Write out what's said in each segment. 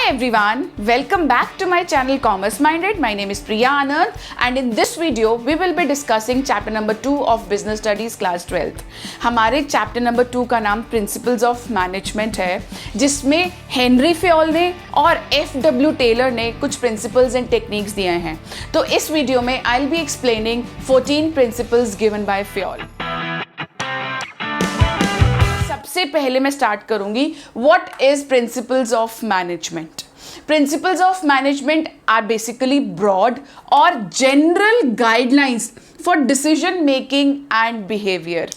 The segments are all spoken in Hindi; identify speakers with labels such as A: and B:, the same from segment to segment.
A: everyone, welcome back to my channel Commerce Minded. My name is Priya Anand and in this video we will be discussing chapter number 2 of Business Studies class 12th. हमारे chapter number 2 का नाम Principles of Management है, जिसमें हेनरी फ्योल ने और F.W. टेलर ने कुछ principles and techniques दिए हैं. तो इस वीडियो में I'll be explaining 14 principles given by Fayol. सबसे पहले मैं स्टार्ट करूंगी what is principles of management. Principles of management are basically broad और general guidelines for decision making and behaviour.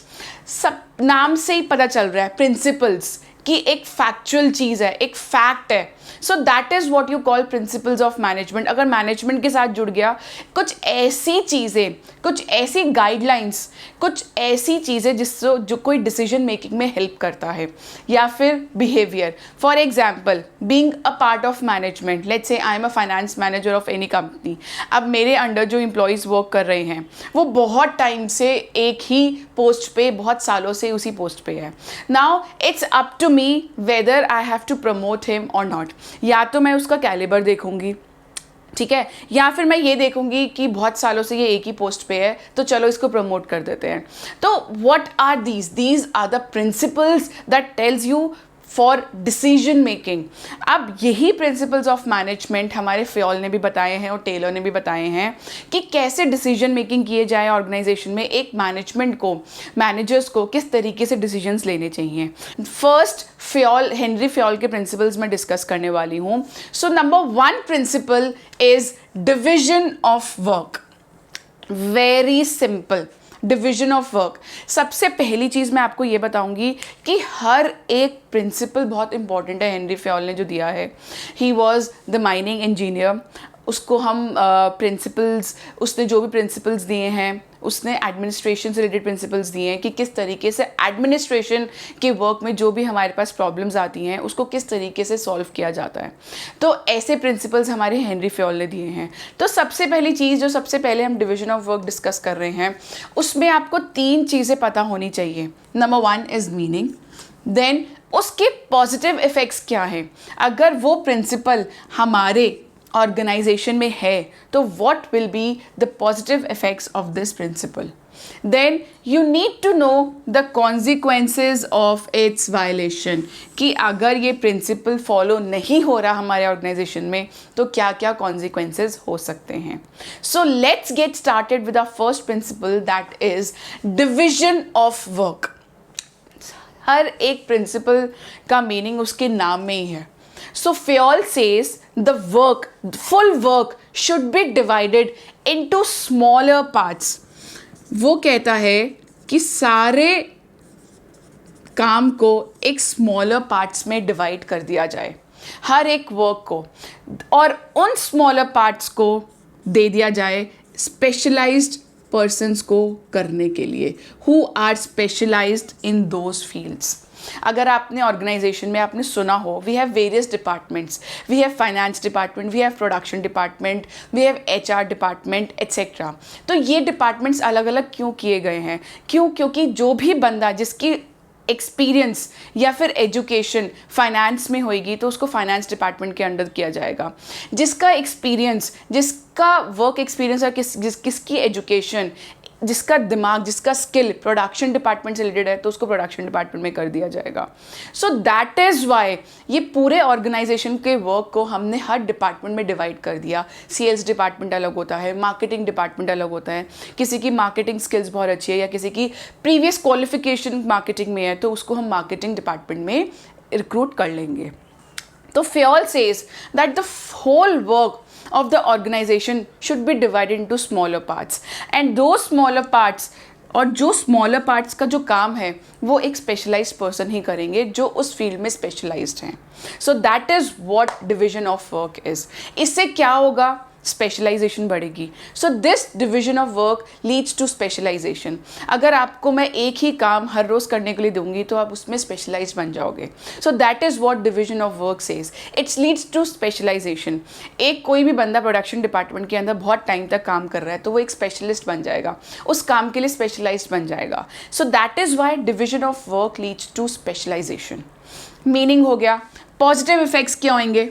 A: सब नाम से ही पता चल रहा है प्रिंसिपल्स कि एक फैक्चुअल चीज़ है, एक फैक्ट है. So that is what you call principles of management. अगर मैनेजमेंट के साथ जुड़ गया कुछ ऐसी चीज़ें, कुछ ऐसी गाइडलाइंस, कुछ ऐसी चीज़ें जिससे जो कोई डिसीजन मेकिंग में हेल्प करता है, या फिर behaviour. For example, being a part of management, let's say I am a finance manager of any company. अब मेरे अंडर जो एम्प्लॉयज़ वर्क कर रहे हैं वो बहुत टाइम से एक ही पोस्ट पे, बहुत सालों से उसी पोस्ट पे है. Now it's up to me whether I have to promote him और नॉट. या तो मैं उसका कैलिबर देखूंगी, ठीक है, या फिर मैं ये देखूंगी कि बहुत सालों से ये एक ही पोस्ट पे है तो चलो इसको प्रमोट कर देते हैं. तो what are these are the principles that tells you for decision making. अब यही प्रिंसिपल्स ऑफ मैनेजमेंट हमारे फ्योल ने भी बताए हैं और टेलर ने भी बताए हैं कि कैसे डिसीजन मेकिंग किए जाए ऑर्गेनाइजेशन में. एक मैनेजमेंट को, मैनेजर्स को किस तरीके से डिसीजंस लेने चाहिए. फर्स्ट हेनरी फ्योल के प्रिंसिपल्स मैं डिस्कस करने वाली हूँ. So number 1 principle is division of work. Very simple, division of work. सबसे पहली चीज़ मैं आपको ये बताऊंगी कि हर एक प्रिंसिपल बहुत इंपॉर्टेंट है. हेनरी फ्योल ने जो दिया है, he was the mining engineer. उसको हम प्रिंसिपल्स, उसने जो भी प्रिंसिपल्स दिए हैं, उसने एडमिनिस्ट्रेशन से रिलेटेड प्रिंसिपल्स दिए हैं कि किस तरीके से एडमिनिस्ट्रेशन के वर्क में जो भी हमारे पास प्रॉब्लम्स आती हैं उसको किस तरीके से सॉल्व किया जाता है. तो ऐसे प्रिंसिपल्स हमारे हेनरी फ्योल ने दिए हैं. तो सबसे पहली चीज़, जो सबसे पहले हम डिवीजन ऑफ वर्क डिस्कस कर रहे हैं, उसमें आपको 3 चीज़ें पता होनी चाहिए. नंबर 1 इज़ मीनिंग, देन उसके पॉजिटिव इफ़ेक्ट्स क्या हैं. अगर वो प्रिंसिपल हमारे ऑर्गेनाइजेशन में है तो what will be the positive effects of this principle. Then you need to know the consequences of its violation. कि अगर ये प्रिंसिपल फॉलो नहीं हो रहा हमारे ऑर्गेनाइजेशन में तो क्या क्या consequences हो सकते हैं. So let's get started with our first principle, that is division of work. हर एक प्रिंसिपल का मीनिंग उसके नाम में ही है. So Fayol says the work, full work should be divided into smaller parts. वो कहता है कि सारे काम को एक स्मॉलर पार्ट्स में डिवाइड कर दिया जाए, हर एक वर्क को, और उन स्मॉलर पार्ट्स को दे दिया जाए स्पेशलाइज्ड पर्सन्स को करने के लिए, who are specialized in those fields. अगर आपने ऑर्गेनाइजेशन में आपने सुना हो, we have various departments, we have finance department, we have production department, we have HR department etcetera. तो ये डिपार्टमेंट्स अलग अलग क्यों किए गए हैं? क्योंकि जो भी बंदा जिसकी एक्सपीरियंस या फिर एजुकेशन फाइनेंस में होएगी तो उसको फाइनेंस डिपार्टमेंट के अंडर किया जाएगा. जिसका एक्सपीरियंस, जिसका वर्क एक्सपीरियंस और किसकी एजुकेशन, जिसका दिमाग, जिसका स्किल प्रोडक्शन डिपार्टमेंट से रिलेटेड है तो उसको प्रोडक्शन डिपार्टमेंट में कर दिया जाएगा. सो दैट इज़ वाई ये पूरे ऑर्गेनाइजेशन के वर्क को हमने हर डिपार्टमेंट में डिवाइड कर दिया. सेल्स डिपार्टमेंट अलग होता है, मार्केटिंग डिपार्टमेंट अलग होता है. किसी की मार्केटिंग स्किल्स बहुत अच्छी है या किसी की प्रीवियस क्वालिफिकेशन मार्केटिंग में है तो उसको हम मार्केटिंग डिपार्टमेंट में रिक्रूट कर लेंगे. तो Fayol says that the whole work of the organization should be divided into smaller parts, and those smaller parts, और जो स्मॉलर पार्ट्स का जो काम है वो एक स्पेशलाइज्ड पर्सन ही करेंगे जो उस फील्ड में स्पेशलाइज्ड हैं. So that is what division of work is. इससे क्या होगा? स्पेशलाइजेशन बढ़ेगी. So this division of work leads to specialization. अगर आपको मैं एक ही काम हर रोज़ करने के लिए दूंगी तो आप उसमें स्पेशलाइज्ड बन जाओगे. So that is what division of work says. It's leads to specialization. एक कोई भी बंदा प्रोडक्शन डिपार्टमेंट के अंदर बहुत टाइम तक काम कर रहा है तो वो एक स्पेशलिस्ट बन जाएगा, उस काम के लिए स्पेशलाइज्ड बन जाएगा. So that is why division of work leads to specialization. Meaning हो गया. पॉजिटिव इफेक्ट्स क्या होंगे?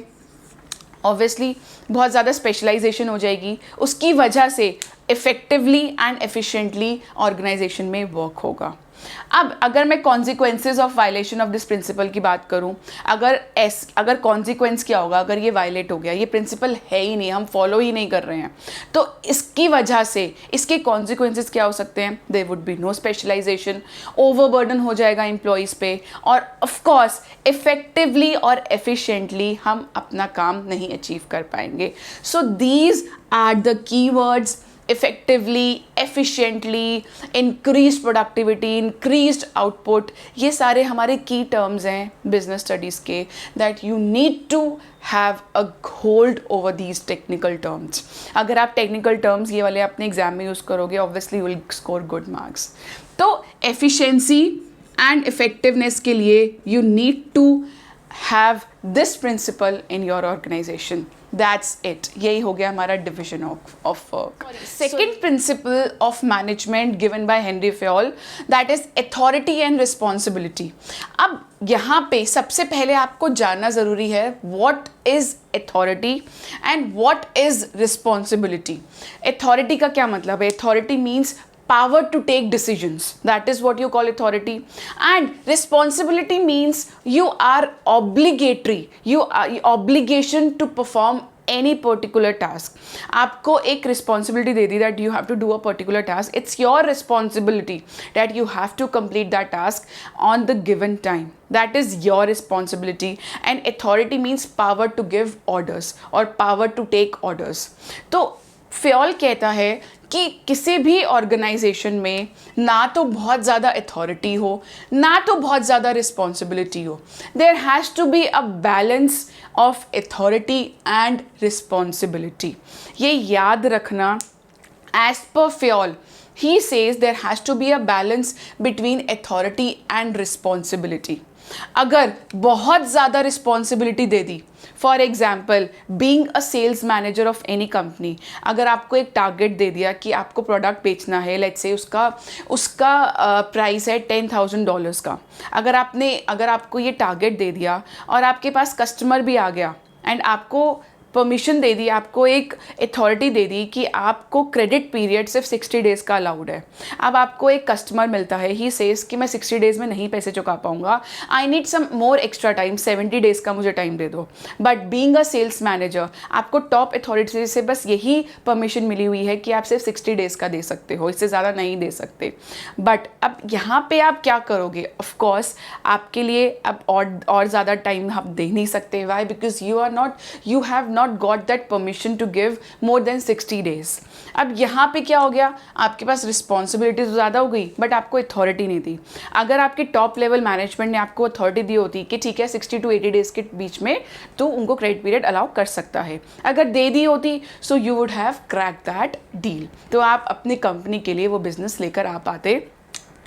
A: ऑब्वियसली बहुत ज़्यादा स्पेशलाइजेशन हो जाएगी, उसकी वजह से इफ़ेक्टिवली एंड एफिशिएंटली ऑर्गेनाइजेशन में वर्क होगा। अब अगर मैं consequences of violation of this principal की बात करूं, अगर कॉन्सिक्वेंस क्या होगा, अगर ये वायलेट हो गया, ये प्रिंसिपल है ही नहीं, हम फॉलो ही नहीं कर रहे हैं, तो इसकी वजह से इसके कॉन्सिक्वेंसेज क्या हो सकते हैं? There would be no specialization, overburden हो जाएगा एम्प्लॉयज़ पे, और ऑफकोर्स इफेक्टिवली और एफिशिएंटली हम अपना काम नहीं अचीव कर पाएंगे। So these are the keywords: effectively, efficiently, increased productivity, increased output। ये सारे हमारे की टर्म्स हैं बिजनेस स्टडीज़ के, that you need to have a hold over these technical terms। अगर आप टेक्निकल टर्म्स ये वाले अपने एग्जाम में यूज़ करोगे, obviously you will score good marks. तो एफिशिएंसी एंड इफेक्टिवनेस के लिए you need to have this principle in your organization। That's it। यही हो गया हमारा division of work। Second principle of management given by Henry Fayol, that is authority and responsibility। अब यहाँ पे सबसे पहले आपको जानना ज़रूरी है what is authority and what is responsibility। authority का क्या मतलब है? authority means power to take decisions, that is what you call authority, and responsibility means you are obligatory, you are obligation to perform any particular task। आपको एक responsibility they the that you have to do a particular task, it's your responsibility that you have to complete that task on the given time, that is your responsibility। and authority means power to give orders or power to take orders। तो फ्योल कहता है कि किसी भी ऑर्गेनाइजेशन में ना तो बहुत ज़्यादा अथॉरिटी हो, ना तो बहुत ज़्यादा रिस्पॉन्सिबिलिटी हो। There has to be a balance of authority and responsibility. ये याद रखना, एज पर फ्योल ही says there has to be a balance between authority and responsibility. अगर बहुत ज़्यादा रिस्पॉन्सिबिलिटी दे दी, for example being a sales manager of any company, अगर आपको एक टारगेट दे दिया कि आपको प्रोडक्ट बेचना है, लेट्स से उसका प्राइस है $10,000 का, अगर आपको ये टारगेट दे दिया और आपके पास कस्टमर भी आ गया एंड आपको परमिशन दे दी, आपको एक अथॉरिटी दे दी कि आपको क्रेडिट पीरियड सिर्फ 60 डेज़ का अलाउड है। अब आपको एक कस्टमर मिलता है, ही सेज कि मैं 60 डेज़ में नहीं पैसे चुका पाऊंगा, I need some more extra time, 70 days का मुझे टाइम दे दो। But being a sales manager आपको टॉप अथॉरिटी से बस यही परमिशन मिली हुई है कि आप सिर्फ 60 डेज़ का दे सकते हो, इससे ज़्यादा नहीं दे सकते। बट अब यहाँ पे आप क्या करोगे? ऑफकोर्स आपके लिए अब और ज़्यादा टाइम आप दे नहीं सकते। Why? Because you have not got that permission to give more than 60 days। अब यहाँ पे क्या हो गया? आपके पास रिस्पॉन्सिबिलिटी तो ज़्यादा हो गई बट आपको अथॉरिटी नहीं दी। अगर आपके टॉप लेवल मैनेजमेंट ने आपको अथॉरिटी दी होती कि ठीक है 60 to 80 डेज़ के बीच में तो उनको क्रेडिट पीरियड अलाउ कर सकता है, अगर दे दी होती so you would have crack that deal, तो आप अपनी कंपनी के लिए वो बिजनेस लेकर आ पाते,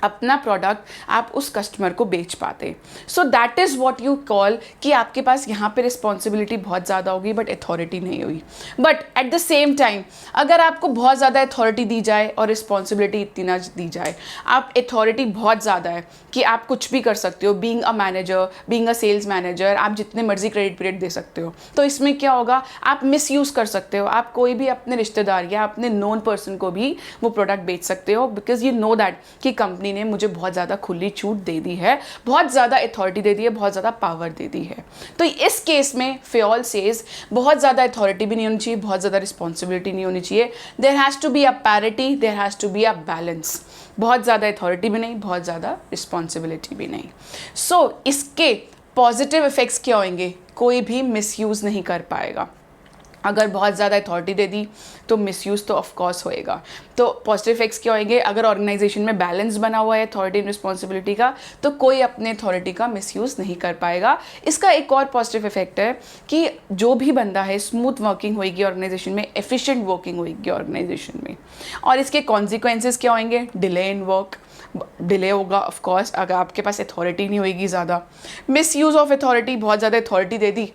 A: अपना प्रोडक्ट आप उस कस्टमर को बेच पाते। सो that is what you call कि आपके पास यहाँ पे रिस्पॉन्सिबिलिटी बहुत ज़्यादा होगी बट अथॉरिटी नहीं हुई। But at the same time अगर आपको बहुत ज़्यादा अथॉरिटी दी जाए और रिस्पॉन्सिबिलिटी इतनी ना दी जाए, आप अथॉरिटी बहुत ज़्यादा है कि आप कुछ भी कर सकते हो, being a manager, being a sales manager, आप जितने मर्जी क्रेडिट पीरियड दे सकते हो, तो इसमें क्या होगा? आप मिसयूज़ कर सकते हो, आप कोई भी अपने रिश्तेदार या अपने नोन पर्सन को भी वो प्रोडक्ट बेच सकते हो, बिकॉज यू नो दैट कि कंपनी ने मुझे बहुत ज़्यादा खुली छूट दे दी है, बहुत ज़्यादा अथॉरिटी दे दी है, बहुत ज़्यादा पावर दे दी है। तो इस केस में फ्योल सेज बहुत ज़्यादा अथॉरिटी भी नहीं होनी चाहिए, बहुत ज़्यादा रिस्पॉन्सिबिलिटी नहीं होनी चाहिए। There has to be a parity, there has to be a balance. बहुत ज़्यादा अथॉरिटी भी नहीं, बहुत ज़्यादा रिस्पॉन्सिबिलिटी भी नहीं। सो इसके पॉजिटिव इफ़ेक्ट्स क्या होंगे? कोई भी मिसयूज़ नहीं कर पाएगा। अगर बहुत ज़्यादा अथॉरिटी दे दी तो मिसयूज़ तो ऑफ कोर्स होएगा। तो पॉजिटिव इफेक्ट्स क्या होंगे? अगर ऑर्गेनाइजेशन में बैलेंस बना हुआ है अथॉरिटी एंड रिस्पॉन्सिबिलिटी का, तो कोई अपने अथॉरिटी का मिसयूज़ नहीं कर पाएगा। इसका एक और पॉजिटिव इफेक्ट है कि जो भी बंदा है स्मूथ वर्किंग होएगी ऑर्गेनाइजेशन में, एफिशिएंट वर्किंग होएगी ऑर्गेनाइजेशन में। और इसके कॉन्सिक्वेंसेस क्या होंगे? डिले इन वर्क, डिले होगा ऑफ कोर्स अगर आपके पास अथॉरिटी नहीं होएगी ज़्यादा। मिसयूज़ ऑफ अथॉरिटी, बहुत ज़्यादा अथॉरिटी दे दी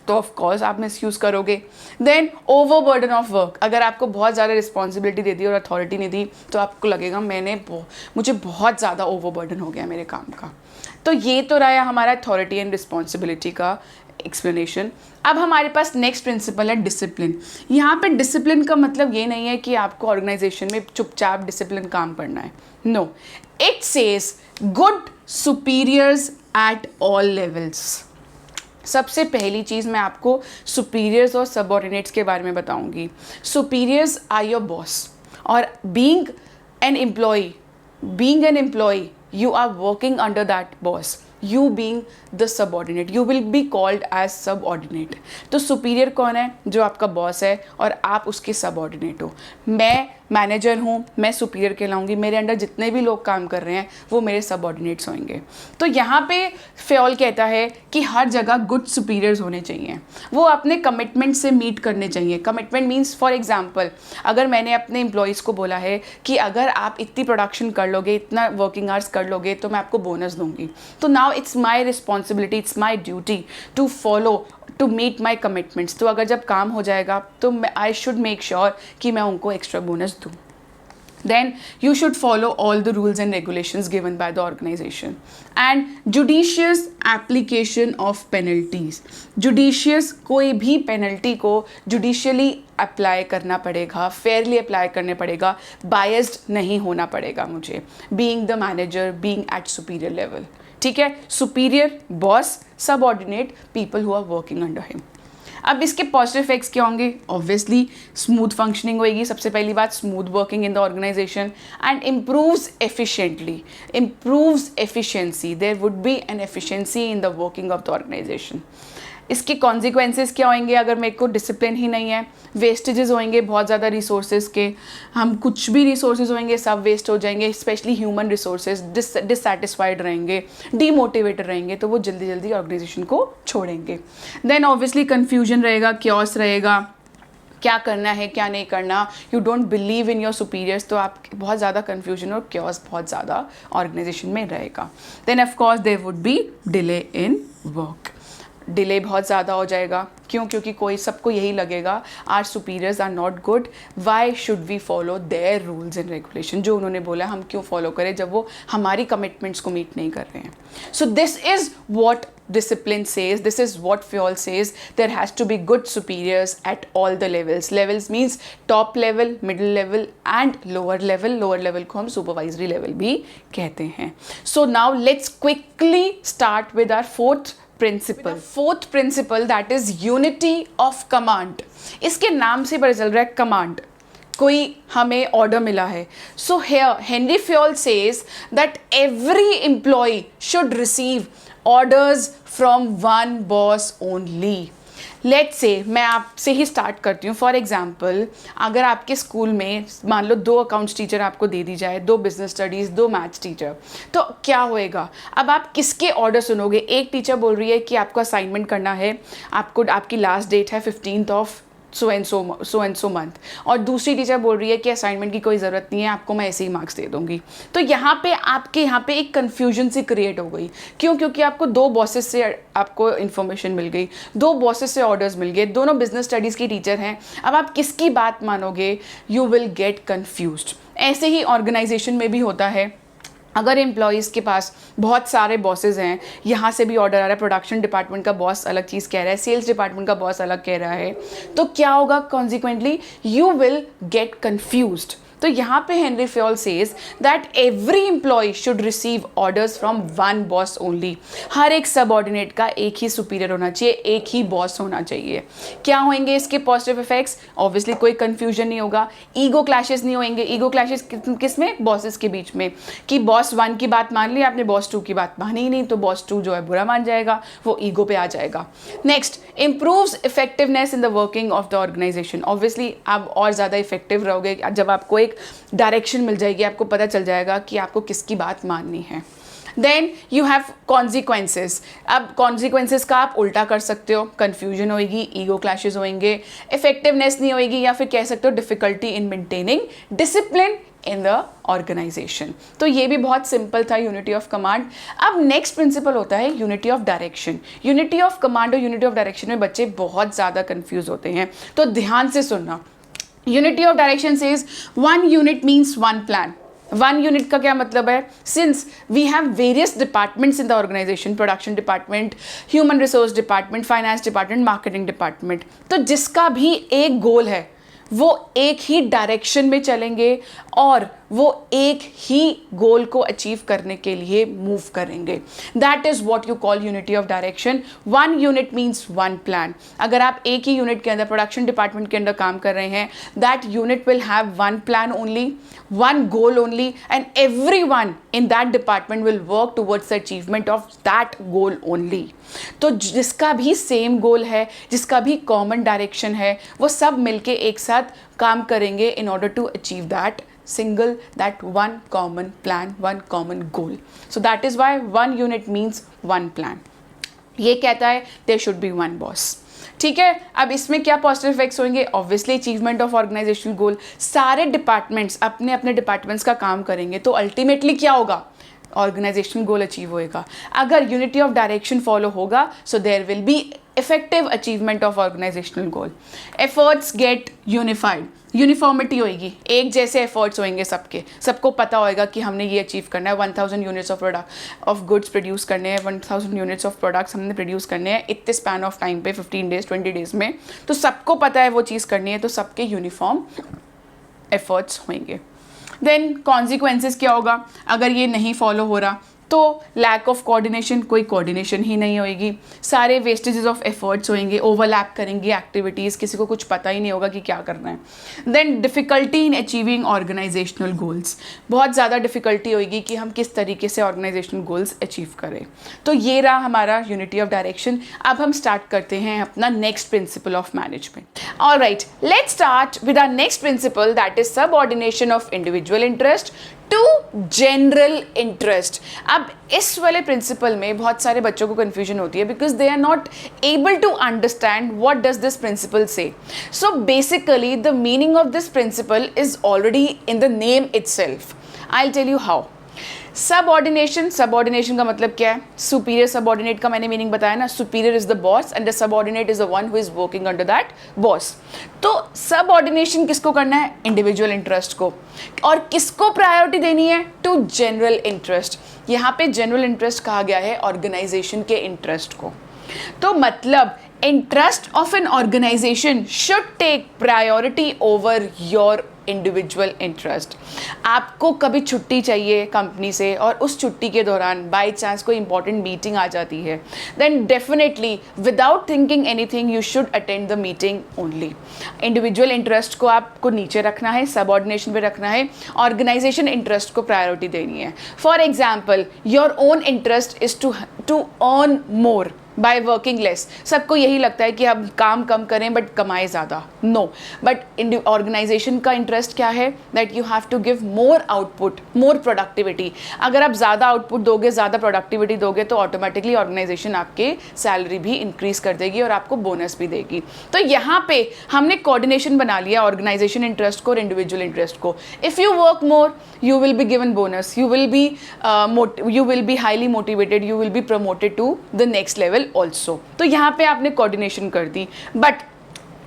A: तो ऑफ कोर्स आप मिसयूज़ करोगे। देन ओवरबर्डन ऑफ वर्क, अगर आपको बहुत ज़्यादा रिस्पॉन्सिबिलिटी दे दी और अथॉरिटी नहीं दी तो आपको लगेगा मुझे बहुत ज़्यादा ओवरबर्डन हो गया मेरे काम का। तो ये तो रहा हमारा अथॉरिटी एंड रिस्पॉन्सिबिलिटी का एक्सप्लेनेशन। अब हमारे पास नेक्स्ट प्रिंसिपल है डिसिप्लिन। यहाँ पे डिसिप्लिन का मतलब ये नहीं है कि आपको ऑर्गेनाइजेशन में चुपचाप डिसिप्लिन काम करना है, no, it says good superiors at all levels. सबसे पहली चीज़ मैं आपको सुपीरियर्स और सबऑर्डिनेट्स के बारे में बताऊंगी। सुपीरियर्स आर योर बॉस, और being an employee you are working under that boss, you being the subordinate, you will be called as subordinate। तो superior कौन है? जो आपका बॉस है और आप उसके सबऑर्डिनेट हो। मैं मैनेजर हूँ, मैं सुपीरियर कहलाऊंगी, मेरे अंडर जितने भी लोग काम कर रहे हैं वो मेरे सबऑर्डिनेट्स होंगे। तो यहाँ पे फ्योल कहता है कि हर जगह गुड सुपीरियर्स होने चाहिए, वो अपने कमिटमेंट से मीट करने चाहिए। कमिटमेंट मीन्स फॉर एग्जांपल, अगर मैंने अपने एम्प्लॉयज़ को बोला है कि अगर आप इतनी प्रोडक्शन कर लोगे, इतना वर्किंग आवर्स कर लोगे तो मैं आपको बोनस दूंगी, तो now it's my responsibility, it's my duty to follow, to meet my commitments. तो अगर जब काम हो जाएगा तो आई शुड मेक श्योर कि मैं उनको एक्स्ट्रा बोनस दूँ। Then you should follow all the rules and regulations given by the organization, and judicious application of penalties। judicious, कोई भी penalty को judicially apply करना पड़ेगा, fairly apply करने पड़ेगा, biased नहीं होना पड़ेगा मुझे, being the manager, being at superior level। ठीक है, superior, boss, subordinate, people who are working under him। अब इसके पॉजिटिव इफेक्ट्स क्या होंगे? ऑब्वियसली स्मूथ फंक्शनिंग होएगी, सबसे पहली बात smooth working in the organization, and improves efficiently, improves efficiency, there would be an efficiency in the working of the organization. इसके कॉन्सिक्वेंसेस क्या होंगे? अगर मेरे को डिसिप्लिन ही नहीं है, वेस्टेजेस होंगे बहुत ज़्यादा रिसोर्सेज के, हम कुछ भी रिसोर्सेज होंगे सब वेस्ट हो जाएंगे, स्पेशली ह्यूमन रिसोर्सेज डिससेटिस्फाइड रहेंगे, डीमोटिवेटेड रहेंगे, तो वो जल्दी जल्दी ऑर्गेनाइजेशन को छोड़ेंगे। देन ऑब्वियसली कन्फ्यूजन रहेगा, क्योस रहेगा, क्या करना है क्या नहीं करना, you don't believe in your superiors, तो आप बहुत ज़्यादा कन्फ्यूजन और क्योस बहुत ज़्यादा ऑर्गेनाइजेशन में रहेगा। Then of course there would be delay in work, delay बहुत ज़्यादा हो जाएगा। क्यों? क्योंकि कोई सबको यही लगेगा our superiors are not good, why should we follow their rules and regulation, जो उन्होंने बोला हम क्यों फॉलो करें जब वो हमारी कमिटमेंट्स को मीट नहीं कर रहे हैं। सो this is what discipline says, this is what Fayol says, there has to be good superiors at all the levels। levels means top level, middle level and lower level। lower level को हम supervisory level भी कहते हैं। so now let's quickly start with our fourth principle। fourth principle, that is unity of command। इसके नाम से पता चल रहा है कमांड, कोई हमें ऑर्डर मिला है। So here Henri Fayol says that every employee should receive orders from one boss only. Let's say मैं आपसे ही स्टार्ट करती हूँ। फॉर एग्जाम्पल, अगर आपके स्कूल में मान लो 2 अकाउंट्स टीचर आपको दे दी जाए, 2 बिजनेस स्टडीज़, 2 मैथ्स टीचर, तो क्या होएगा? अब आप किसके ऑर्डर सुनोगे? एक टीचर बोल रही है कि आपको असाइनमेंट करना है, आपको आपकी लास्ट डेट है 15th of so and so month, और दूसरी टीचर बोल रही है कि असाइनमेंट की कोई ज़रूरत नहीं है, आपको मैं ऐसे ही मार्क्स दे दूंगी। तो यहाँ पे आपके यहाँ पे एक कन्फ्यूजन सी क्रिएट हो गई। क्यों? क्योंकि आपको 2 बॉसेस से आपको इन्फॉर्मेशन मिल गई, 2 बॉसेस से ऑर्डर्स मिल गए, दोनों बिजनेस स्टडीज़ की टीचर हैं। अब आप किसकी बात मानोगे? You will get confused. ऐसे ही ऑर्गेनाइजेशन में भी होता है। अगर एम्प्लॉयज़ के पास बहुत सारे बॉसेस हैं, यहाँ से भी ऑर्डर आ रहा है, प्रोडक्शन डिपार्टमेंट का बॉस अलग चीज़ कह रहा है, सेल्स डिपार्टमेंट का बॉस अलग कह रहा है, तो क्या होगा? Consequently you will get confused. तो यहाँ पे Henri Fayol says that every employee should receive orders from one boss only. हर एक सबऑर्डिनेट का एक ही सुपीरियर होना चाहिए, एक ही बॉस होना चाहिए। क्या होंगे इसके पॉजिटिव इफेक्ट्स? ऑब्वियसली कोई कंफ्यूजन नहीं होगा, ईगो क्लैशेस नहीं होंगे। ईगो क्लैशेस किस में? बॉसेस के बीच में, कि बॉस 1 की बात मान ली आपने, बॉस 2 की बात मानी ही नहीं, तो बॉस 2 जो है बुरा मान जाएगा, वो ईगो पे आ जाएगा। Next, improves effectiveness in the working of the organization. Obviously आप और ज़्यादा इफेक्टिव रहोगे जब आपको एक डायरेक्शन मिल जाएगी, आपको पता चल जाएगा कि आपको किसकी बात माननी है। Then you have consequences. अब कॉन्सिक्वेंसेस का आप उल्टा कर सकते हो, कन्फ्यूजन होएगी, ईगो क्लैशेस होंगे, इफेक्टिवनेस नहीं होएगी, या फिर कह सकते हो difficulty in maintaining discipline in the organization. तो ये भी बहुत सिंपल था, यूनिटी ऑफ कमांड। अब नेक्स्ट प्रिंसिपल होता है unity of direction. Unity of command और यूनिटी ऑफ डायरेक्शन में बच्चे बहुत ज़्यादा कन्फ्यूज होते हैं, तो ध्यान से सुनना। Unity of direction says 1 unit means 1 plan, one unit का क्या मतलब है? Since we have various departments in the organization, production department, human resource department, finance department, marketing department, तो जिसका भी एक गोल है वो एक ही डायरेक्शन में चलेंगे और वो एक ही गोल को अचीव करने के लिए मूव करेंगे. That is what you call unity of direction. One unit means one plan. अगर आप एक ही यूनिट के अंदर, प्रोडक्शन डिपार्टमेंट के अंदर काम कर रहे हैं, that unit will have one plan only, one goal only, and everyone in that department will work towards the achievement of that goal only. तो जिसका भी सेम गोल है, जिसका भी कॉमन डायरेक्शन है, वो सब मिलके एक साथ काम करेंगे in order to achieve that one common plan, one common goal. So that is why one unit means one plan. ये कहता है there should be one boss. ठीक है, अब इसमें क्या पॉजिटिव इफेक्ट्स होंगे? ऑब्वियसली अचीवमेंट ऑफ ऑर्गेनाइजेशनल गोल. सारे डिपार्टमेंट्स अपने अपने डिपार्टमेंट्स का काम करेंगे तो अल्टीमेटली क्या होगा? ऑर्गेनाइजेशनल गोल अचीव होएगा. अगर यूनिटी ऑफ डायरेक्शन फॉलो होगा so there will be effective achievement of organizational goal. Efforts get unified. Uniformity होएगी, एक जैसे एफर्ट्स होंगे सबके, सबको पता होएगा कि हमने ये अचीव करना है. 1000 units of product of goods produce करने हैं, 1000 यूनिट्स ऑफ प्रोडक्ट्स हमने प्रोड्यूस करने हैं इतने स्पैन ऑफ टाइम पे, 15 डेज 20 डेज में. तो सबको पता है वो चीज़ करनी है, तो सबके यूनिफॉर्म एफर्ट्स होंगे. देन कॉन्सिक्वेंसेस क्या होगा अगर ये नहीं फॉलो हो रहा? तो लैक ऑफ कोऑर्डिनेशन, कोई कोऑर्डिनेशन ही नहीं होएगी. सारे वेस्टेजेस ऑफ एफर्ट्स होंगे, ओवरलैप करेंगे एक्टिविटीज़, किसी को कुछ पता ही नहीं होगा कि क्या करना है. Then difficulty in achieving organizational goals. बहुत ज़्यादा डिफ़िकल्टी होएगी कि हम किस तरीके से ऑर्गेनाइजेशनल गोल्स अचीव करें. तो ये रहा हमारा यूनिटी ऑफ डायरेक्शन. अब हम स्टार्ट करते हैं अपना next principle of management. Alright, let's start with our next principle, that is subordination of individual interest to general interest. अब इस वाले प्रिंसिपल में बहुत सारे बच्चों को कन्फ्यूजन होती है because they are not able to understand what does this principle say. So basically the meaning of this principle is already in the name itself. I will tell you how. Subordination, subordination का मतलब क्या है? सुपीरियर सबऑर्डिनेट का मैंने मीनिंग बताया ना. Superior is the boss and the subordinate is the one who is working under that boss. तो सबऑर्डिनेशन किसको करना है? इंडिविजुअल इंटरेस्ट को. और किसको प्रायोरिटी देनी है? To general interest. यहाँ पे जनरल इंटरेस्ट कहा गया है ऑर्गेनाइजेशन के इंटरेस्ट को. तो मतलब interest of an organization should take priority over your individual interest. आपको कभी छुट्टी चाहिए कंपनी से और उस छुट्टी के दौरान बाय चांस कोई इंपॉर्टेंट मीटिंग आ जाती है, then definitely without thinking anything you should attend the meeting only. Individual interest को आपको नीचे रखना है, सबऑर्डिनेशन पे रखना है, ऑर्गेनाइजेशन इंटरेस्ट को प्रायोरिटी देनी है. For example, your own interest is to earn more by working less. सबको यही लगता है कि हम काम कम करें बट कमाए ज़्यादा. नो, बट ऑर्गेनाइजेशन का इंटरेस्ट क्या है? That you have to give more output, more productivity. अगर आप ज़्यादा आउटपुट दोगे, ज़्यादा प्रोडक्टिविटी दोगे तो ऑटोमेटिकली ऑर्गेनाइजेशन आपके सैलरी भी इंक्रीज कर देगी और आपको बोनस भी देगी. तो यहाँ पे हमने कोऑर्डिनेशन बना लिया ऑर्गेनाइजेशन इंटरेस्ट को और इंडिविजुअल इंटरेस्ट को. If you work more you will be given bonus, you will be highly motivated, you will be promoted to the next level also. तो यहाँ पे आपने कोऑर्डिनेशन कर दी. बट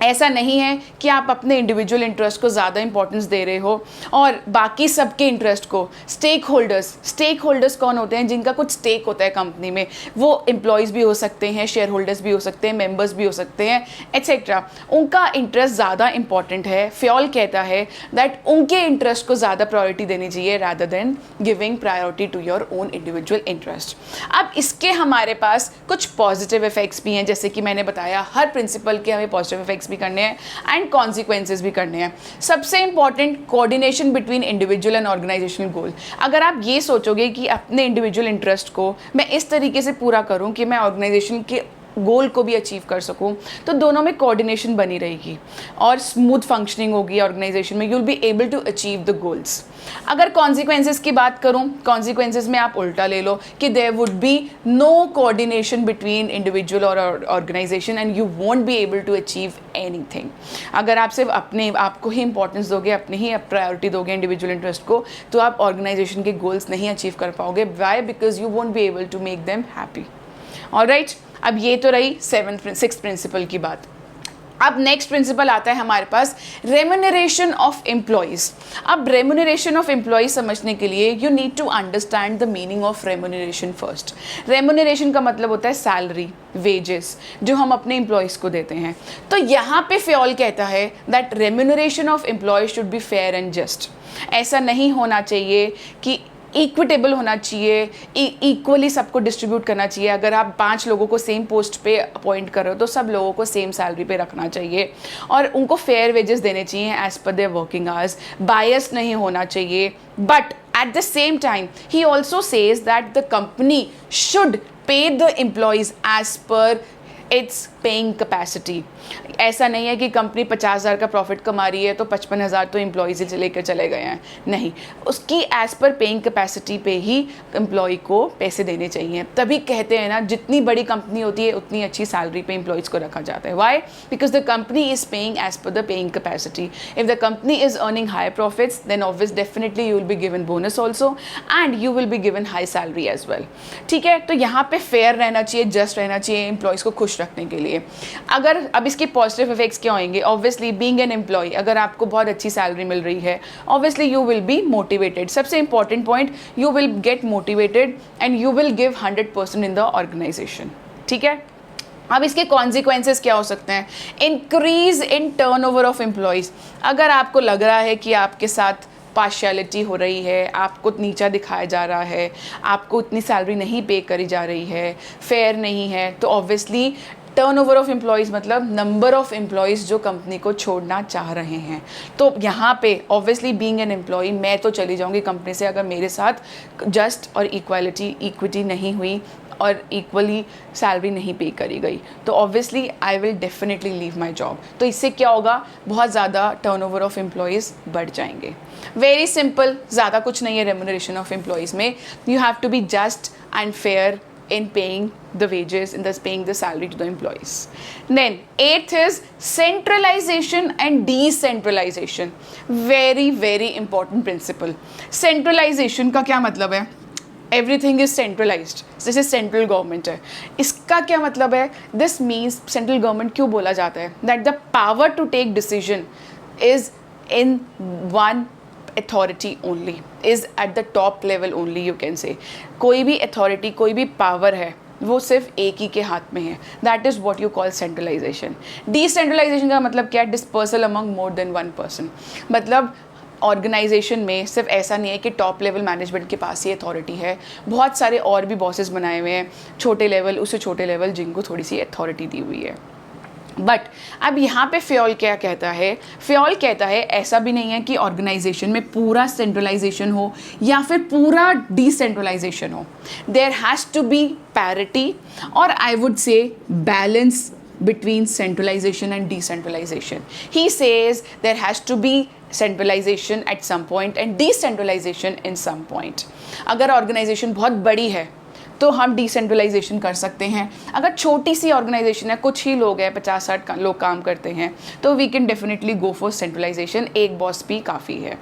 A: ऐसा नहीं है कि आप अपने इंडिविजुअल इंटरेस्ट को ज़्यादा इंपॉर्टेंस दे रहे हो और बाकी सबके इंटरेस्ट को. स्टेक होल्डर्स कौन होते हैं? जिनका कुछ स्टेक होता है कंपनी में. वो एम्प्लॉयज़ भी हो सकते हैं, शेयर होल्डर्स भी हो सकते हैं, मेंबर्स भी हो सकते हैं, एट्सेट्रा. उनका इंटरेस्ट ज़्यादा इंपॉर्टेंट है. फ्योल कहता है दैट उनके इंटरेस्ट को ज़्यादा प्रायोरिटी देनी चाहिए rather than giving priority to your own individual interest. अब इसके हमारे पास कुछ पॉजिटिव इफेक्ट्स भी हैं, जैसे कि मैंने बताया हर प्रिंसिपल के हमें पॉजिटिव इफेक्ट्स भी करने हैं एंड कॉन्सिक्वेंसेस भी करने हैं. सबसे important, coordination between individual and organisational goal. अगर आप ये सोचोगे कि अपने इंडिविजुअल इंटरेस्ट को मैं इस तरीके से पूरा करूं कि मैं ऑर्गेनाइजेशन के गोल को भी अचीव कर सकूं, तो दोनों में कोऑर्डिनेशन बनी रहेगी और स्मूथ फंक्शनिंग होगी ऑर्गेनाइजेशन में. You will be able to achieve the goals. अगर कॉन्सिक्वेंसेस की बात करूं, कॉन्सिक्वेंसेस में आप उल्टा ले लो कि there would be no coordination between individual और organisation and you won't be able to achieve anything. अगर आप सिर्फ अपने आपको ही इंपॉर्टेंस दोगे, अपने ही प्रायोरिटी दोगे इंडिविजुअल इंटरेस्ट को, तो आप ऑर्गेनाइजेशन के गोल्स नहीं अचीव कर पाओगे. Why? Because you won't be able to make them happy. Alright, अब ये तो रही सिक्स्थ प्रिंसिपल की बात. अब नेक्स्ट प्रिंसिपल आता है हमारे पास रेम्यूनरेशन ऑफ एम्प्लॉयज़। अब रेम्यूनरेशन ऑफ एम्प्लॉयज़ समझने के लिए you need to understand the meaning of remuneration first. Remuneration का मतलब होता है सैलरी, वेजेस जो हम अपने एम्प्लॉयज़ को देते हैं। तो यहाँ पे फ्योल कहता है that remuneration of employees should be fair and just. ऐसा नहीं होना चाहिए कि इक्विटेबल होना चाहिए, इक्वली सबको डिस्ट्रीब्यूट करना चाहिए। अगर आप 5 लोगों को सेम पोस्ट पे अपॉइंट कर रहे हो तो सब लोगों को सेम सैलरी पे रखना चाहिए और उनको फेयर वेजेस देने चाहिए as per there working hours. बायस नहीं होना चाहिए, but at the same time he also says that the company should pay the employees as per its paying capacity। ऐसा नहीं है कि कंपनी 50,000 का प्रॉफिट कमा रही है तो 55,000 तो एम्प्लॉयज़ ही लेकर चले गए हैं, नहीं, उसकी एज पर पेइंग कैपेसिटी पे ही एम्प्लॉय को पैसे देने चाहिए। तभी कहते हैं ना, जितनी बड़ी कंपनी होती है उतनी अच्छी सैलरी पे एम्प्लॉयज़ को रखा जाता है। Why? Because the company is paying as per the paying capacity. If the company is earning high profits then obvious definitely you will be given bonus also and you will be given high salary as well. ठीक है, तो यहाँ पे फेयर रहना चाहिए, जस्ट रहना चाहिए एम्प्लॉयज़ को खुश रखने के लिए। अगर अब इसके पॉजिटिव इफेक्ट्स क्या होंगे? ऑब्वियसली बीइंग एन एम्प्लॉय, अगर आपको बहुत अच्छी सैलरी मिल रही है obviously you will be motivated. सबसे important point, you will get motivated and you will give 100% in the organisation. ठीक है, अब इसके कॉन्सिक्वेंसेस क्या हो सकते हैं? Increase in turnover of employees. अगर आपको लग रहा है कि आपके साथ पार्शियलिटी हो रही है, आपको नीचा दिखाया जा रहा है, आपको उतनी सैलरी नहीं पे करी जा रही है, फेयर नहीं है, तो ऑब्वियसली टर्नओवर ऑफ एम्प्लॉयज़ मतलब नंबर ऑफ एम्प्लॉयज़ जो कंपनी को छोड़ना चाह रहे हैं। तो यहाँ पे ऑब्वियसली बीइंग एन एम्प्लॉय मैं तो चली जाऊँगी कंपनी से अगर मेरे साथ जस्ट और इक्विटी नहीं हुई और इक्वली सैलरी नहीं पे करी गई, तो obviously I will definitely leave my job. तो इससे क्या होगा? बहुत ज़्यादा टर्नओवर ऑफ एम्प्लॉयज़ बढ़ जाएंगे। वेरी सिंपल, ज़्यादा कुछ नहीं है रेम्यूनरेशन ऑफ एम्प्लॉयज़ में। You have to be just and fair in paying the wages, in thus paying the salary to the employees. Then 8th is centralization and decentralization. Very very important principle. Centralization का क्या मतलब है? Everything is centralized, जैसे सेंट्रल गवर्नमेंट है। इसका क्या मतलब है? दिस मीन्स सेंट्रल गवर्नमेंट क्यों बोला जाता है? That the power to take decision is in one authority only, is at the top level only, you can say। कोई भी authority, कोई भी power है वो सिर्फ एक ही के हाथ में है। That is what you call centralization। Decentralization का मतलब क्या है? Dispersal among more than one person। मतलब ऑर्गेनाइजेशन में सिर्फ ऐसा नहीं है कि टॉप लेवल मैनेजमेंट के पास ही अथॉरिटी है, बहुत सारे और भी बॉसेस बनाए हुए हैं छोटे लेवल, उससे छोटे लेवल, जिनको थोड़ी सी अथॉरिटी दी हुई है। बट अब यहाँ पे फ्योल क्या कहता है? फ्योल कहता है ऐसा भी नहीं है कि ऑर्गेनाइजेशन में पूरा सेंट्रलाइजेशन हो या फिर पूरा डिसेंट्रलाइजेशन हो। There has to be parity और I would say balance between centralization and decentralization. He says there has to be centralization at some point and decentralization in some point. अगर ऑर्गेनाइजेशन बहुत बड़ी है तो हम डिसेंट्रलाइजेशन कर सकते हैं। अगर छोटी सी ऑर्गेनाइजेशन है, कुछ ही लोग हैं, 50-60 लोग काम करते हैं, तो we can definitely go for centralisation, एक बॉस भी काफ़ी है।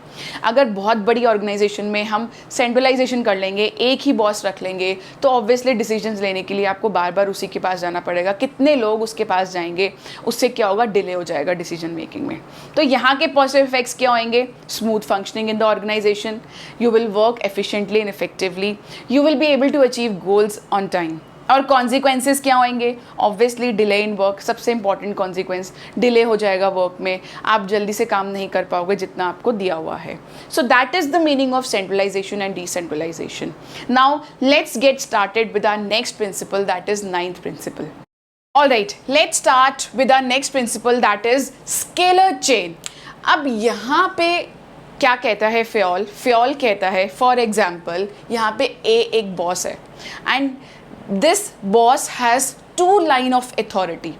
A: अगर बहुत बड़ी ऑर्गेनाइजेशन में हम सेंट्रलाइजेशन कर लेंगे, एक ही बॉस रख लेंगे, तो ऑब्वियसली डिसीजंस लेने के लिए आपको बार बार उसी के पास जाना पड़ेगा। कितने लोग उसके पास जाएंगे, उससे क्या होगा? डिले हो जाएगा डिसीजन मेकिंग में। तो यहाँ के पॉजिटिव इफेक्ट्स क्या होंगे? Smooth functioning in the organisation, you will work efficiently and effectively, you will be able to achieve goals on time. और कॉन्सिक्वेंसेस क्या होंगे? ऑब्वियसली डिले इन वर्क, सबसे इंपॉर्टेंट कॉन्सिक्वेंस, डिले हो जाएगा वर्क में, आप जल्दी से काम नहीं कर पाओगे जितना आपको दिया हुआ है। So that is the meaning of centralisation and decentralisation. Now let's get started with our next principle, that is 9th principle. Alright, let's start with our next principle, that is scalar chain. अब यहाँ पे क्या कहता है फ्योल? फ्योल कहता है फॉर एग्जाम्पल यहाँ पे ए एक बॉस है and this boss has 2 line of authority.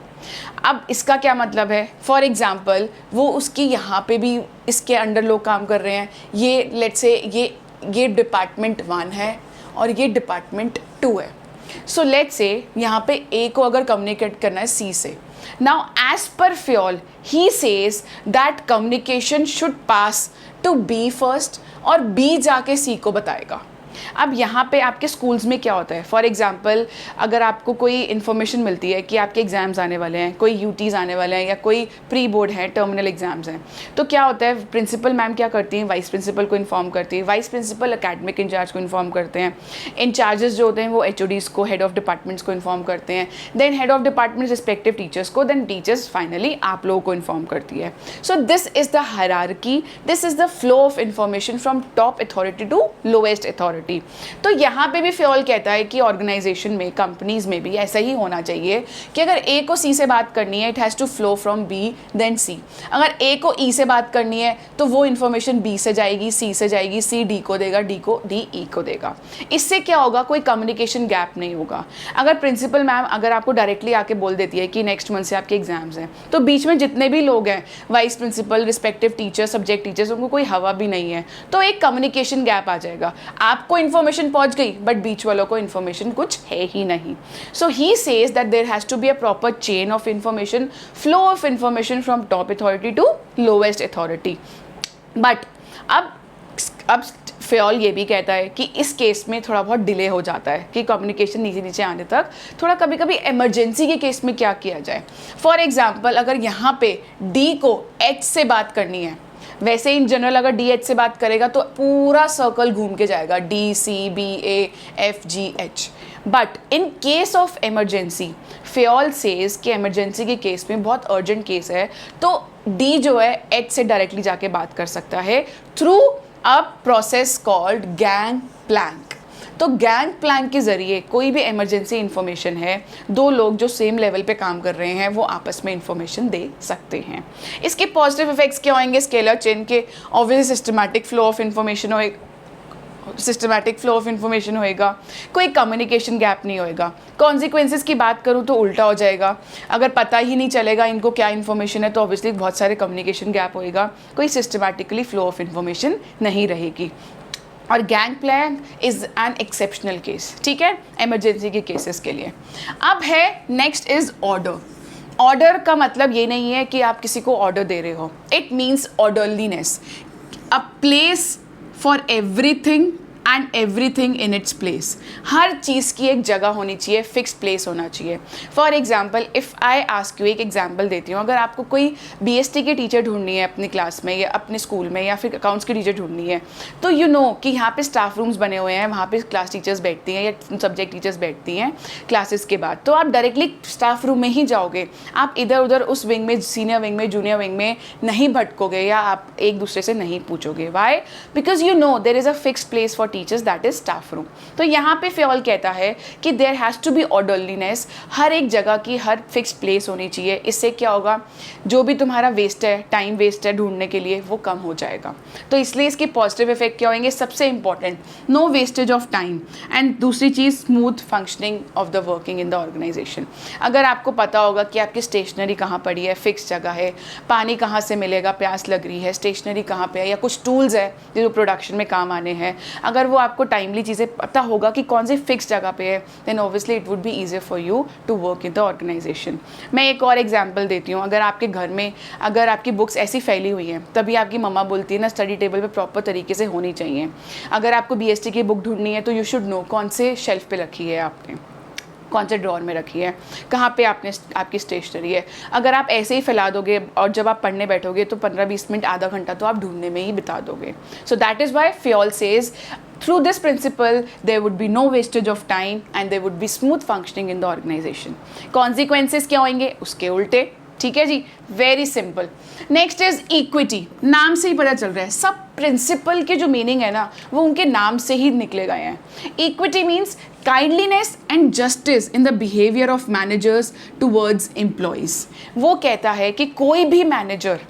A: अब इसका क्या मतलब है? फॉर एग्जाम्पल वो उसकी यहाँ पे भी इसके अंडर लोग काम कर रहे हैं, ये लेट्स से ये डिपार्टमेंट 1 है और ये डिपार्टमेंट 2 है। सो लेट्स से यहाँ पे ए को अगर कम्युनिकेट करना है सी से, now as per Fayol he says that communication should pass to B first और B जाके C को बताएगा। अब यहाँ पे आपके स्कूल्स में क्या होता है, फॉर एग्जांपल अगर आपको कोई इन्फॉर्मेशन मिलती है कि आपके एग्ज़ाम्स आने वाले हैं, कोई यूटीज़ आने वाले हैं या कोई प्री बोर्ड है, टर्मिनल एग्जाम्स हैं, तो क्या होता है प्रिंसिपल मैम क्या करती हैं, वाइस प्रिंसिपल को इन्फॉर्म करती है, वाइस प्रिंसिपल एकेडमिक इंचार्ज को इन्फॉर्म करते हैं, इंचार्जेस जो होते हैं वो HODs को, हेड ऑफ डिपार्टमेंट्स को इन्फॉर्म करते हैं, then head of departments respective teachers को, देन टीचर्स फाइनली आप लोगों को इन्फॉर्म करती है. So this is the hierarchy, this is the flow of information from top authority to lowest authority. तो यहाँ पे भी फ्योल कहता है कि ऑर्गेनाइजेशन में, कंपनीज में भी ऐसा ही होना चाहिए कि अगर A को C से बात करनी है, it has to flow from B then C. अगर A को E से बात करनी है तो वो इन्फॉर्मेशन B से जाएगी, C से जाएगी, C D को देगा, D को D E को देगा. इससे क्या होगा, कोई कम्युनिकेशन गैप नहीं होगा. अगर प्रिंसिपल मैम अगर आपको डायरेक्टली आके बोल देती है कि नेक्स्ट मंथ से आपके एग्जाम्स हैं, तो बीच में जितने भी लोग हैं, vice principal, respective teacher, subject teachers, उनको कोई हवा भी नहीं है, तो एक कम्युनिकेशन गैप आ जाएगा. आपको इन्फॉर्मेशन पहुंच गई बट बीच वालों को इन्फॉर्मेशन कुछ है ही नहीं. So he says that there has to be a proper chain of information, flow of information from top authority to lowest authority. But अब फ्योल ये भी कहता है कि इस केस में थोड़ा बहुत डिले हो जाता है कि कम्युनिकेशन नीचे नीचे आने तक, थोड़ा कभी कभी इमरजेंसी के केस में क्या किया जाए. फॉर एग्जांपल अगर यहाँ पे D को H से बात करनी है, वैसे इन जनरल अगर DH से बात करेगा तो पूरा सर्कल घूम के जाएगा, D C B A F G H. But in case of emergency Fayol says कि इमरजेंसी के केस में बहुत अर्जेंट केस है तो D जो है H से डायरेक्टली जाके बात कर सकता है through a process called gang plank. तो गैंग प्लैंक के ज़रिए कोई भी इमरजेंसी इन्फॉर्मेशन है, दो लोग जो सेम लेवल पे काम कर रहे हैं वो आपस में इन्फॉर्मेशन दे सकते हैं. इसके पॉजिटिव इफेक्ट्स क्या होंगे, स्केलर चेन के obviously systematic flow of information होएगा, कोई कम्युनिकेशन गैप नहीं होएगा. कॉन्सिक्वेंसेस की बात करूँ तो उल्टा हो जाएगा, अगर पता ही नहीं चलेगा इनको क्या इन्फॉर्मेशन है तो ऑब्वियसली बहुत सारे कम्युनिकेशन गैप होएगा, कोई सिस्टमैटिकली फ्लो ऑफ इन्फॉर्मेशन नहीं रहेगी. और gang plank is an exceptional case, ठीक है, इमरजेंसी के केसेस के लिए. अब है नेक्स्ट इज़ ऑर्डर. ऑर्डर का मतलब ये नहीं है कि आप किसी को ऑर्डर दे रहे हो, it means orderliness, a place for everything and everything in its place. हर चीज़ की एक जगह होनी चाहिए, फिक्स प्लेस होना चाहिए. For example if I ask you, एक एग्जाम्पल देती हूँ, अगर आपको कोई BST की टीचर ढूंढनी है अपनी क्लास में या अपने स्कूल में, या फिर अकाउंट्स की टीचर ढूंढनी है, तो यू नो कि यहाँ पे स्टाफ रूम्स बने हुए हैं, वहाँ पे क्लास टीचर्स बैठती हैं या सब्जेक्ट टीचर्स बैठती हैं क्लासेस के बाद, तो आप डायरेक्टली स्टाफ रूम में ही जाओगे, आप इधर उधर उस विंग में, सीनियर विंग में, जूनियर विंग में नहीं भटकोगे या आप एक दूसरे से नहीं पूछोगे. Why? Because you know there is a fix place for teachers, that is staff room. तो यहाँ पे फ्योल कहता है कि there has to be orderliness, हर एक जगह की हर फिक्स प्लेस होनी चाहिए. इससे क्या होगा, जो भी तुम्हारा वेस्ट है, टाइम वेस्ट है ढूंढने के लिए, वो कम हो जाएगा. तो इसलिए इसके पॉजिटिव इफेक्ट क्या होंगे, सबसे important no wastage of time, and दूसरी चीज़ smooth functioning of the working in the organisation. अगर आपको पता होगा कि आपकी स्टेशनरी कहाँ पड़ी है, फिक्स जगह है, पानी कहाँ से मिलेगा, प्यास लग रही है, स्टेशनरी कहाँ पे है, या कुछ टूल्स है जो प्रोडक्शन में काम आने हैं, अगर वो आपको टाइमली चीज़ें पता होगा कि कौन सी फिक्स जगह पे है, then obviously it would be easier for you to work in the organisation. मैं एक और एग्जांपल देती हूँ. अगर आपके घर में अगर आपकी बुक्स ऐसी फैली हुई हैं, तभी आपकी मम्मा बोलती है ना स्टडी टेबल पे प्रॉपर तरीके से होनी चाहिए. अगर आपको BST की बुक ढूंढनी है तो यू शुड नो कौन से शेल्फ पे रखी है आपने, कौन से ड्रॉर में रखी है, कहाँ पे आपकी स्टेशनरी है. अगर आप ऐसे ही फैला दोगे और जब आप पढ़ने बैठोगे तो 15-20 मिनट, आधा घंटा तो आप ढूंढने में ही बिता दोगे. सो that is Y Fayol says through this principle there would be no wastage of time and there would be smooth functioning in the organization. Consequences क्या होंगे, उसके उल्टे. ठीक है जी, very simple. Next is equity. नाम से ही पता चल रहा है, सब प्रिंसिपल के जो मीनिंग है ना वो उनके नाम से ही निकले गए हैं. Equity means kindliness and justice in the behaviour of managers towards employees. वो कहता है कि कोई भी मैनेजर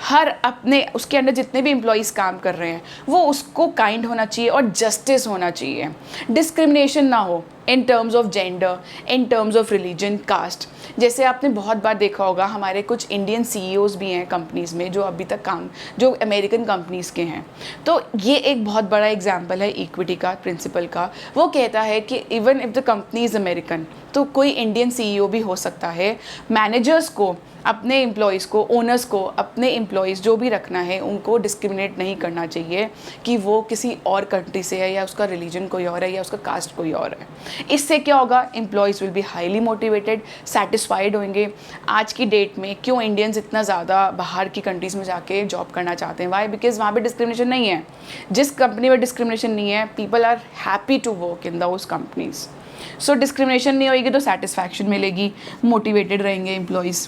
A: हर अपने उसके अंडर जितने भी एम्प्लॉयज़ काम कर रहे हैं वो उसको काइंड होना चाहिए और जस्टिस होना चाहिए. डिस्क्रिमिनेशन ना हो in terms of gender, in terms of religion, caste. जैसे आपने बहुत बार देखा होगा हमारे कुछ इंडियन CEOs भी हैं कंपनीज़ में जो अभी तक जो अमेरिकन कंपनीज़ के हैं. तो ये एक बहुत बड़ा एग्जाम्पल है इक्विटी का, प्रिंसिपल का. वो कहता है कि even if the company is American तो कोई इंडियन CEO भी हो सकता है मैनेजर्स को अपने एम्प्लॉयज़ को, ओनर्स को, अपने एम्प्लॉयज़ जो भी रखना है उनको डिस्क्रिमिनेट नहीं करना चाहिए कि वो किसी और कंट्री से है या उसका रिलीजन कोई और है या उसका कास्ट कोई और है। इससे क्या होगा, employees will be highly motivated, satisfied होंगे। आज की डेट में क्यों इंडियंस इतना ज़्यादा बाहर की कंट्रीज़ में जाके जॉब करना चाहते हैं? वाई? बिकॉज वहाँ पे डिस्क्रिमिनेशन नहीं है। जिस कंपनी में डिस्क्रिमिनेशन नहीं है, people are happy to work in those companies. सो डिस्क्रिमिनेशन नहीं होगी तो सेटिस्फैक्शन मिलेगी, मोटिवेटेड रहेंगे एम्प्लॉयज़।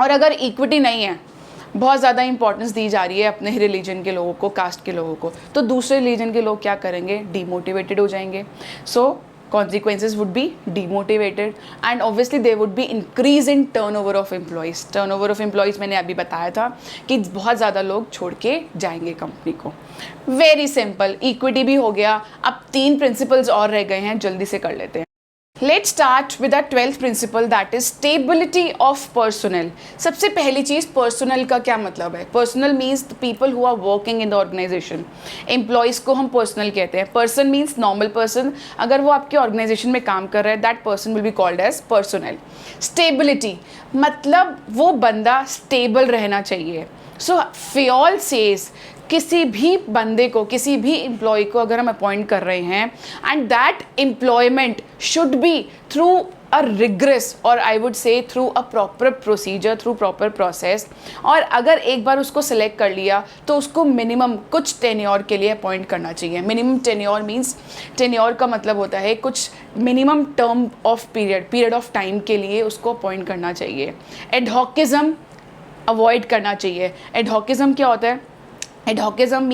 A: और अगर इक्विटी नहीं है, बहुत ज़्यादा इंपॉर्टेंस दी जा रही है अपने ही रिलीजन के लोगों को, कास्ट के लोगों को, तो दूसरे रिलीजन के लोग क्या करेंगे, डीमोटिवेटेड हो जाएंगे। सो consequences would be demotivated and obviously there would be increase in turnover of employees मैंने अभी बताया था कि बहुत ज़्यादा लोग छोड़ के जाएंगे कंपनी को। वेरी सिंपल, इक्विटी भी हो गया। अब 3 प्रिंसिपल्स और रह गए हैं, जल्दी से कर लेते हैं। Let's start with our 12th principle, that is stability of personnel। सबसे पहली चीज़, पर्सनल का क्या मतलब है? Personnel means the people who are working in the organisation. Employees को हम पर्सनल कहते हैं। पर्सन मीन्स नॉर्मल पर्सन, अगर वो आपके ऑर्गेनाइजेशन में काम कर रहा है, that person will be called as personnel. Stability मतलब वो बंदा स्टेबल रहना चाहिए। सो फियोल सेज, किसी भी बंदे को, किसी भी एम्प्लॉय को अगर हम अपॉइंट कर रहे हैं, and that employment should be through a rigorous और I would say through a proper procedure, through proper process. और अगर एक बार उसको सिलेक्ट कर लिया तो उसको मिनिमम कुछ टेन्योर के लिए अपॉइंट करना चाहिए। मिनिमम टेन्योर मीन्स, टेन्योर का मतलब होता है कुछ minimum term of period of time के लिए उसको अपॉइंट करना चाहिए। एडहॉकिज्म अवॉइड करना चाहिए। एडहॉकिज्म क्या होता है? Adhocism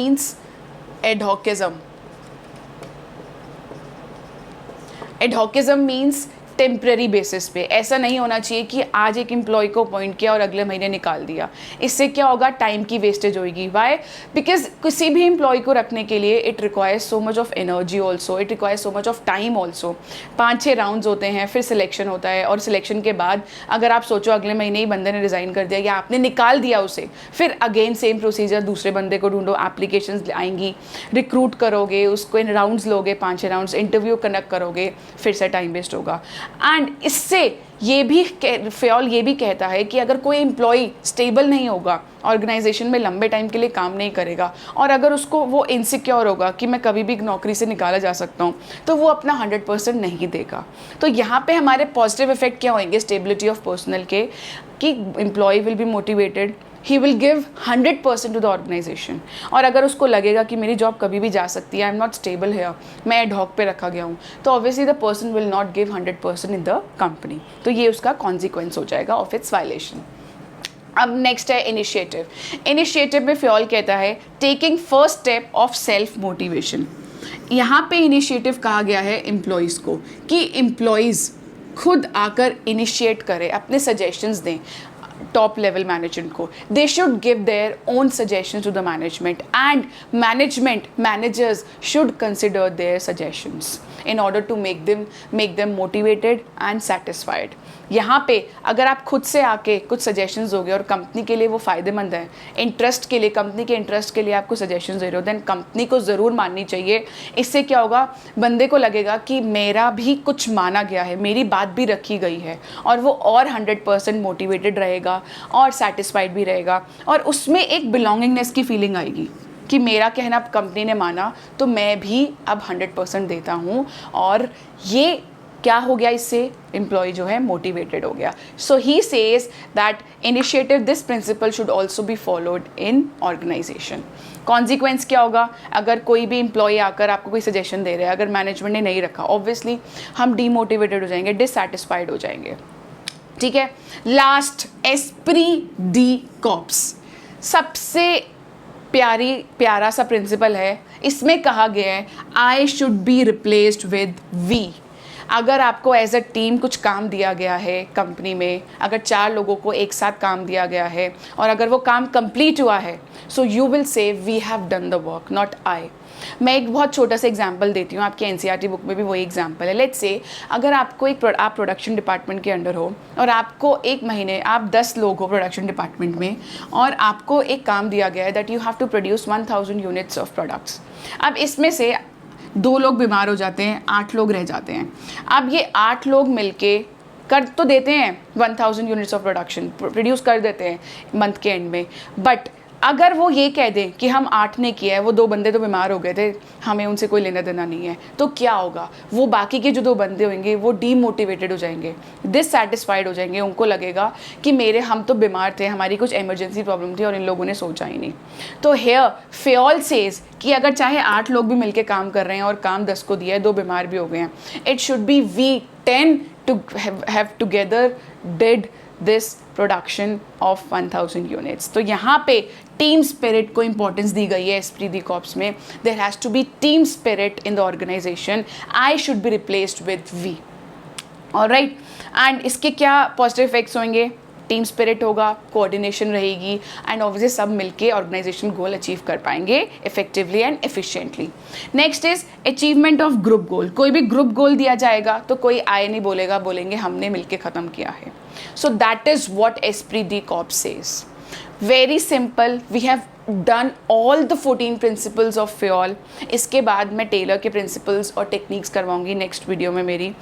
A: means टेम्प्रेरी बेसिस पे। ऐसा नहीं होना चाहिए कि आज एक एम्प्लॉय को अपॉइंट किया और अगले महीने निकाल दिया। इससे क्या होगा, टाइम की वेस्टेज होगी। वाई? बिकॉज किसी भी एम्प्लॉय को रखने के लिए it requires so much of energy also, it requires so much of time also. 5-6 rounds होते हैं, फिर सिलेक्शन होता है, और सिलेक्शन के बाद अगर आप सोचो अगले महीने ही बंदे ने रिज़ाइन कर दिया या आपने निकाल दिया उसे, फिर अगेन सेम प्रोसीजर, दूसरे बंदे को ढूंढो, एप्लीकेशंस आएंगी, रिक्रूट करोगे उसको, इन राउंड्स लोगे, 5-6 राउंड्स, इंटरव्यू कंडक्ट करोगे, फिर से टाइम वेस्ट होगा। एंड इससे ये भी फ़ियोल ये भी कहता है कि अगर कोई एम्प्लॉय स्टेबल नहीं होगा, ऑर्गेनाइजेशन में लंबे टाइम के लिए काम नहीं करेगा, और अगर उसको वो इनसिक्योर होगा कि मैं कभी भी नौकरी से निकाला जा सकता हूँ, तो वो अपना 100% नहीं देगा। तो यहाँ पे हमारे पॉजिटिव इफेक्ट क्या होंगे स्टेबिलिटी ऑफ पर्सनल के, कि employee will be motivated, he will give 100% to the organisation. और अगर उसको लगेगा कि मेरी जॉब कभी भी जा सकती है, I am not stable here, मैं एडहॉक पे रखा गया हूँ, तो obviously the person will not give 100% in the company. तो ये उसका कॉन्सिक्वेंस हो जाएगा ऑफ इट्स वायलेशन। अब नेक्स्ट है इनिशिएटिव। इनिशिएटिव में फ़ियोल कहता है taking first step of self motivation. यहाँ पे इनिशिएटिव कहा गया है एम्प्लॉयज़ को कि एम्प्लॉयज़ खुद आकर इनिशिएट करें, अपने सजेशंस दें टॉप लेवल मैनेजमेंट को। They should give their own suggestions to the management, and managers should consider their suggestions in order to make them motivated and satisfied। यहाँ पे अगर आप खुद से आके कुछ सजेशंस दोगे और कंपनी के लिए वो फ़ायदेमंद है, इंटरेस्ट के लिए, कंपनी के इंटरेस्ट के लिए आपको सजेशंस दे रहे हो, देन कंपनी को ज़रूर माननी चाहिए। इससे क्या होगा, बंदे को लगेगा कि मेरा भी कुछ माना गया है, मेरी बात भी रखी गई है, और वो और 100% मोटिवेटेड रहेगा और सेटिस्फाइड भी रहेगा, और उसमें एक बिलोंगिंगनेस की फीलिंग आएगी कि मेरा कहना कंपनी ने माना तो मैं भी अब 100% देता हूँ, और ये क्या हो गया, इससे एम्प्लॉय जो है मोटिवेटेड हो गया। So he says that initiative this principle should also be followed in organisation. Consequence क्या होगा, अगर कोई भी एम्प्लॉय आकर आपको कोई सजेशन दे रहा है, अगर मैनेजमेंट ने नहीं रखा, ऑब्वियसली हम डीमोटिवेटेड हो जाएंगे, डिससैटिस्फाइड हो जाएंगे। ठीक है, लास्ट एस्प्री डी कॉर्प्स, सबसे प्यारा सा प्रिंसिपल है। इसमें कहा गया है I should be replaced with we. अगर आपको एज अ टीम कुछ काम दिया गया है कंपनी में, अगर 4 लोगों को एक साथ काम दिया गया है और अगर वो काम कंप्लीट हुआ है, so you will say we have done the work, not I. मैं एक बहुत छोटा सा एग्जांपल देती हूँ, आपके एनसीईआरटी बुक में भी वही एग्जांपल है। लेट्स से अगर आपको आप प्रोडक्शन डिपार्टमेंट के अंडर हो और आपको एक महीने, आप 10 लोग हो प्रोडक्शन डिपार्टमेंट में, और आपको एक काम दिया गया है that you have to produce 1000 units of products. अब इसमें से 2 लोग बीमार हो जाते हैं, 8 लोग रह जाते हैं। अब ये 8 लोग मिलके कर तो देते हैं 1000 यूनिट्स ऑफ प्रोडक्शन, प्रोड्यूस कर देते हैं मंथ के एंड में, बट अगर वो ये कह दें कि हम 8 ने किया है, वो 2 बंदे तो बीमार हो गए थे, हमें उनसे कोई लेना देना नहीं है, तो क्या होगा? वो बाकी के जो 2 बंदे होंगे वो डीमोटिवेटेड हो जाएंगे, डिससैटिस्फाइड हो जाएंगे, उनको लगेगा कि हम तो बीमार थे, हमारी कुछ इमरजेंसी प्रॉब्लम थी और इन लोगों ने सोचा ही नहीं। तो हेयर फेयोल सेज कि अगर चाहे 8 लोग भी मिलके काम कर रहे हैं और काम 10 को दिया है, 2 बीमार भी हो गए हैं, it should be we 10 to have together did this production of 1000 units। तो यहाँ पे टीम स्पिरिट को इंपॉर्टेंस दी गई है एस्प्री दी कॉर्प्स में। There has to be team spirit in the organisation, I should be replaced with we. Alright, and इसके क्या पॉजिटिव इफेक्ट्स होंगे? टीम स्पिरिट होगा, कोऑर्डिनेशन रहेगी, एंड ऑब्वियसली सब मिलके ऑर्गेनाइजेशन गोल अचीव कर पाएंगे effectively and efficiently. Next is achievement of group goal. कोई भी ग्रुप गोल दिया जाएगा तो कोई आए नहीं बोलेगा, बोलेंगे हमने मिलके ख़त्म किया है। So that is what esprit de corps says. Very simple, we have done all the 14 principles of Fayol. इसके बाद मैं टेलर के प्रिंसिपल्स और टेक्निक्स करवाऊंगी नेक्स्ट वीडियो में मेरी।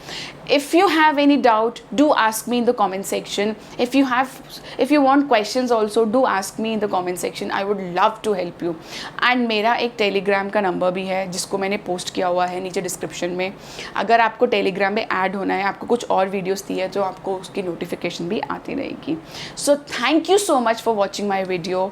A: If you have any doubt do ask me in the comment section. If you want questions also do ask me in the comment section, I would love to help you. And मेरा एक टेलीग्राम का नंबर भी है जिसको मैंने पोस्ट किया हुआ है नीचे डिस्क्रिप्शन में। अगर आपको टेलीग्राम में ऐड होना है, आपको कुछ और वीडियोज़ दी है तो आपको उसकी नोटिफिकेशन भी आती रहेगी। So thank you so much for watching my video.